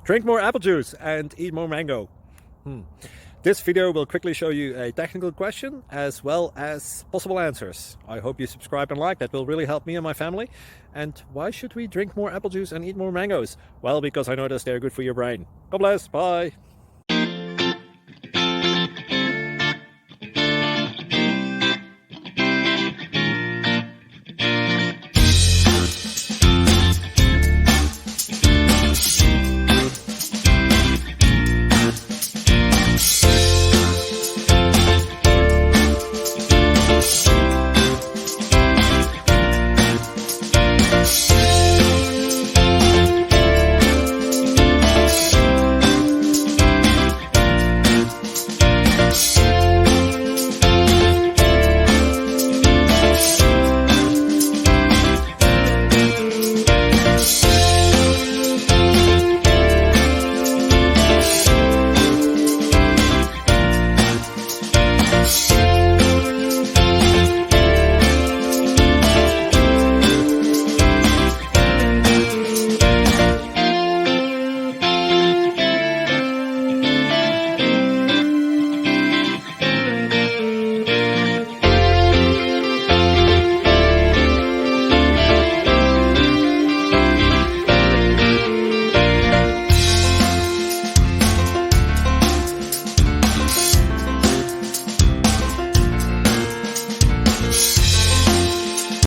Drink more apple juice and eat more mango. This video will quickly show you a technical question as well as possible answers. I hope you subscribe and like, that will really help me and my family. And why should we drink more apple juice and eat more mangoes? Well, because I noticed they're good for your brain. God bless, bye.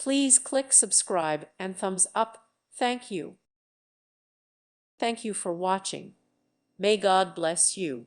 Please click subscribe and thumbs up. Thank you. Thank you for watching. May God bless you.